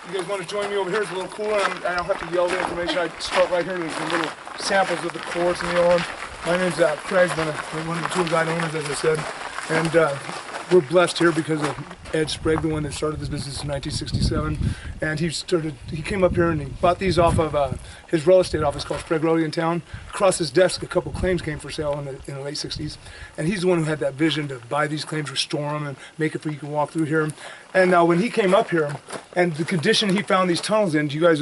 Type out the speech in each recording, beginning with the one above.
You guys want to join me over here? It's a little cooler. I don't have to yell the information. I start right here. There's some little samples of the quartz and the ore. My name's Craig. I'm one of the tour guide owners, as I said. And we're blessed here because of Ed Sprague, the one that started this business in 1967. And he came up here and he bought these off of his real estate office called Sprague Road in town. Across his desk, a couple claims came for sale in the late 60s. And he's the one who had that vision to buy these claims, restore them, and make it where you can walk through here. And now when he came up here, and the condition he found these tunnels in, do you guys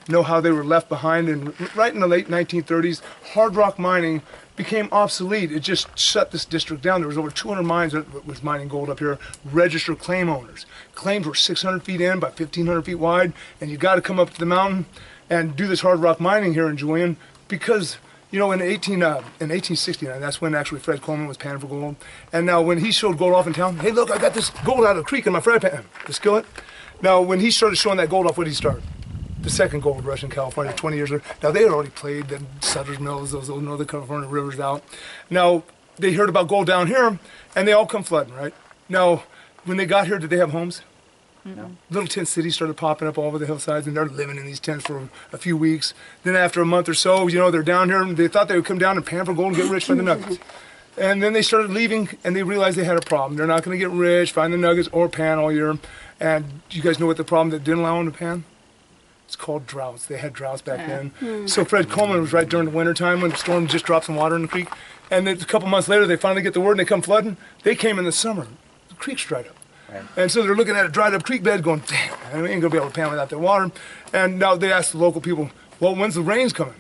know how they were left behind? And right in the late 1930s, hard rock mining became obsolete. It just shut this district down. There was over 200 mines that was mining gold up here, registered claim owners. Claims were 600 feet in by 1,500 feet wide, and you got to come up to the mountain and do this hard rock mining here in Julian because, you know, in 1869, that's when actually Fred Coleman was panning for gold. And now when he showed gold off in town, hey, look, I got this gold out of the creek in my fry pan, the skillet. Now, when he started showing that gold off, what did he start? The second gold rush in California 20 years later. Now, they had already played the Sutter's Mills, those old Northern California rivers out. Now, they heard about gold down here, and they all come flooding, right? Now, when they got here, did they have homes? No. Little tent cities started popping up all over the hillsides, and they're living in these tents for a few weeks. Then after a month or so, you know, they're down here, and they thought they would come down and pan for gold and get rich by the nuggets. And then they started leaving, and they realized they had a problem. They're not going to get rich, find the nuggets, or pan all year. And you guys know what the problem that didn't allow them to pan? It's called droughts. They had droughts back then. So Fred Coleman was right during the winter time when the storm just dropped some water in the creek. And then a couple months later, they finally get the word and they come flooding. They came in the summer. The creek's dried up. Right. And so they're looking at a dried up creek bed going, damn, I ain't gonna be able to pan without that water. And now they ask the local people, well, when's the rains coming?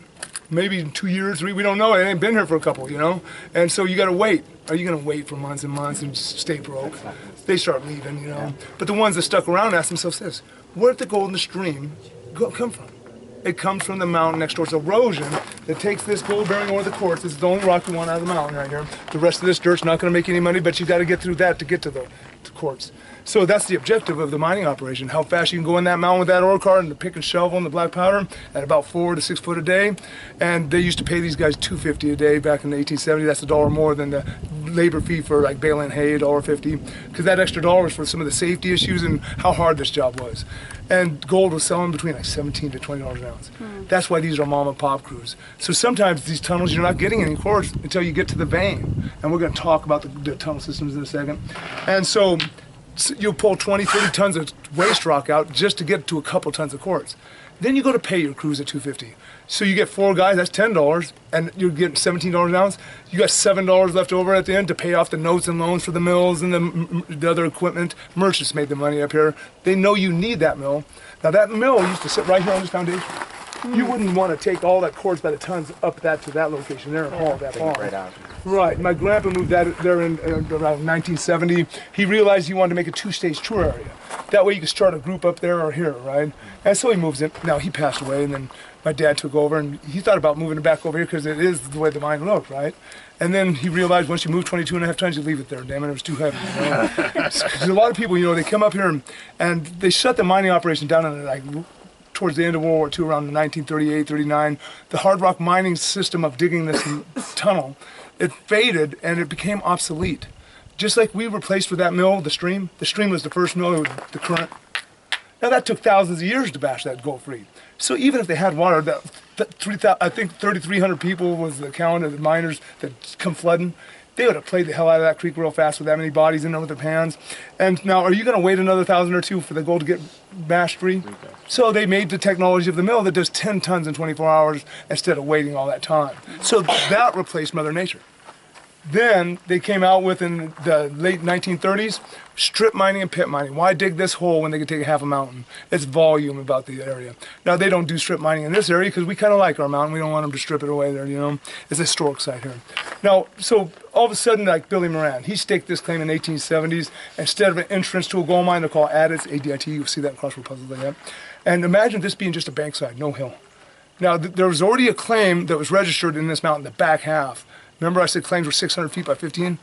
Maybe in 2 years, 3, we don't know. It ain't been here for a couple, you know? And so you gotta wait. Are you gonna wait for months and months and just stay broke? They start leaving, you know? But the ones that stuck around ask themselves this, where did the gold in the stream come from? It comes from the mountain next door. It's erosion that takes this gold-bearing ore, the quartz. This is the only rock we want out of the mountain right here. The rest of this dirt's not going to make any money, but you got to get through that to get to the quartz. So that's the objective of the mining operation, how fast you can go in that mountain with that ore cart and the pick and shovel and the black powder at about 4 to 6 foot a day. And they used to pay these guys $2.50 a day back in the 1870s. That's $1 more than the labor fee for like baling hay, $1.50, because that extra dollar was for some of the safety issues and how hard this job was. And gold was selling between like $17 to $20 an ounce. That's why these are mom and pop crews. So sometimes these tunnels, you're not getting any quartz until you get to the vein. And we're going to talk about the tunnel systems in a second. And so you'll pull 20, 30 tons of waste rock out just to get to a couple tons of quartz. Then you go to pay your crews at $2.50. So you get 4 guys, that's $10, and you're getting $17 an ounce. You got $7 left over at the end to pay off the notes and loans for the mills and the other equipment. Merchants made the money up here. They know you need that mill. Now that mill used to sit right here on this foundation. You wouldn't want to take all that quartz by the tons up to that location there and haul that far. Right out. Right. My grandpa moved that there in around 1970. He realized he wanted to make a 2-stage tour area. That way you could start a group up there or here, right? And so he moves in. Now he passed away, and then my dad took over, and he thought about moving it back over here because it is the way the mine looked, right? And then he realized once you move 22.5 tons, you leave it there. Damn it, it was too heavy. You know? 'Cause a lot of people, you know, they come up here and they shut the mining operation down in like towards the end of World War II, around 1938, 39. The hard rock mining system of digging this tunnel, it faded and it became obsolete. Just like we replaced with that mill, the stream was the first mill with the current. Now that took thousands of years to bash that gold free. So even if they had water, I think 3,300 people was the count of the miners that come flooding. They would have played the hell out of that creek real fast with that many bodies in there with their pans. And now, are you going to wait another 1,000 or 2 for the gold to get bashed free? Okay. So they made the technology of the mill that does 10 tons in 24 hours instead of waiting all that time. So that replaced Mother Nature. Then they came out with, in the late 1930s, strip mining and pit mining. Why dig this hole when they could take half a mountain? It's volume about the area. Now they don't do strip mining in this area because we kind of like our mountain. We don't want them to strip it away there, you know. It's a historic site here. Now, so all of a sudden, like Billy Moran, he staked this claim in the 1870s. Instead of an entrance to a gold mine, they're called adits, ADIT. You'll see that in crossword puzzles like that. And imagine this being just a bankside, no hill. Now, there was already a claim that was registered in this mountain, the back half. Remember I said claims were 600 feet by 15?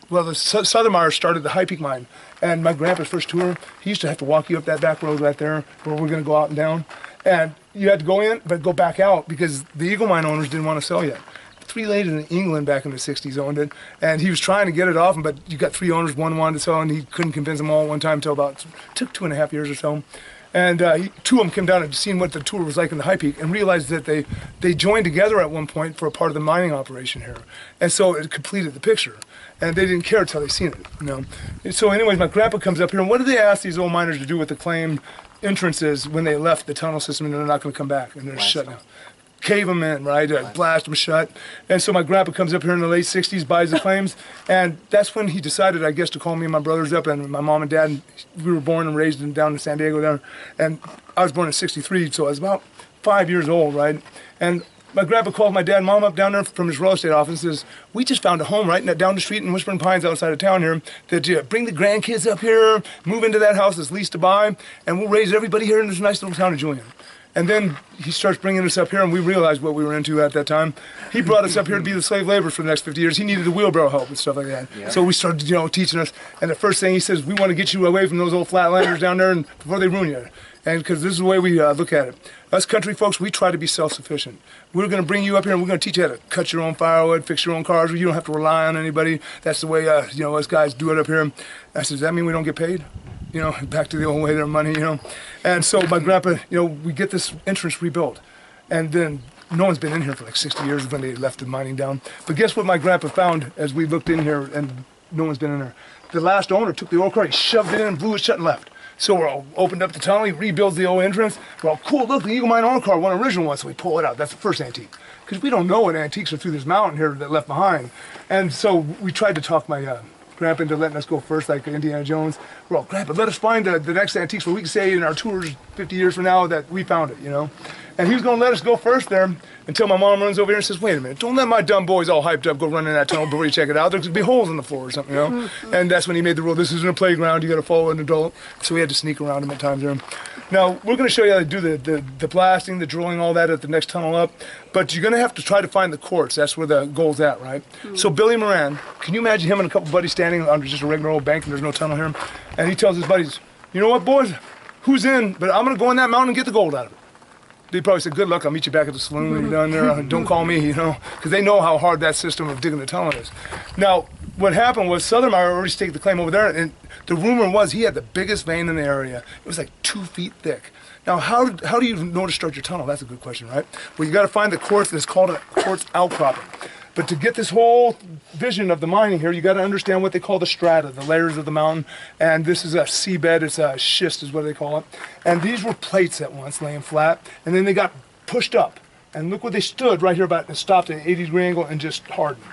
Well, the Southern Miners started the High Peak Mine. And my grandpa's first tour, he used to have to walk you up that back road right there where we're going to go out and down. And you had to go in, but go back out because the Eagle Mine owners didn't want to sell yet. 3 ladies in England back in the 60s owned it. And he was trying to get it off, but you got 3 owners, one wanted to sell, and he couldn't convince them all at one time until about, it took 2.5 years or so. And two of them came down and seen what the tour was like in the high peak and realized that they joined together at one point for a part of the mining operation here. And so it completed the picture. And they didn't care until they seen it, you know. And so anyways, my grandpa comes up here, and what do they ask these old miners to do with the claimed entrances when they left the tunnel system and they're not going to come back and they're shut down? Cave them in, right? Blast them shut. And so my grandpa comes up here in the late 60s, buys the claims, and that's when he decided, I guess, to call me and my brothers up, and my mom and dad. And we were born and raised down in San Diego there, and I was born in '63, so I was about 5 years old, right? And my grandpa called my dad and mom up down there from his real estate office and says, we just found a home right down the street in Whispering Pines outside of town here that bring the grandkids up here, move into that house that's leased to buy, and we'll raise everybody here in this nice little town of Julian. And then he starts bringing us up here, and we realized what we were into at that time. He brought us up here to be the slave laborers for the next 50 years. He needed the wheelbarrow help and stuff like that. Yeah. So we started, teaching us. And the first thing he says, we want to get you away from those old flatlanders down there and before they ruin you. And because this is the way we look at it. Us country folks, we try to be self-sufficient. We're going to bring you up here, and we're going to teach you how to cut your own firewood, fix your own cars. You don't have to rely on anybody. That's the way, us guys do it up here. I said, does that mean we don't get paid? Back to the old way, their money, And so my grandpa, we get this entrance rebuilt. And then no one's been in here for like 60 years when they left the mining down. But guess what my grandpa found as we looked in here, and no one's been in there? The last owner took the old car, he shoved it in, blew it shut, and left. So we're all opened up the tunnel, he rebuilds the old entrance. We're all, cool, look, the Eagle Mine owner car, one original one, so we pull it out. That's the first antique. Because we don't know what antiques are through this mountain here that left behind. And so we tried to talk my grandpa into letting us go first, like Indiana Jones. We're all, grandpa, let us find the next antiques where we can say in our tours 50 years from now that we found it, And he was going to let us go first there until my mom runs over here and says, wait a minute, don't let my dumb boys all hyped up go run in that tunnel before you check it out. There's going to be holes in the floor or something, And that's when he made the rule, this isn't a playground, you got to follow an adult. So we had to sneak around him at times there. Now, we're going to show you how to do the blasting, the drilling, all that at the next tunnel up. But you're going to have to try to find the quartz. That's where the gold's at, right? So Billy Moran, can you imagine him and a couple buddies standing under just a regular old bank and there's no tunnel here? And he tells his buddies, you know what, boys? Who's in? But I'm going to go in that mountain and get the gold out of it. They probably said, good luck, I'll meet you back at the saloon when you're done there. Don't call me, because they know how hard that system of digging the tunnel is. Now, what happened was Southern Mire already staked the claim over there, and the rumor was he had the biggest vein in the area. It was like 2 feet thick. Now, how do you know to start your tunnel? That's a good question, right? Well, you got to find the quartz, and it's called a quartz outcropping. But to get this whole vision of the mining here, you got to understand what they call the strata, the layers of the mountain. And this is a seabed, it's a schist is what they call it. And these were plates at once laying flat, and then they got pushed up. And look where they stood right here about and stopped at an 80-degree angle and just hardened.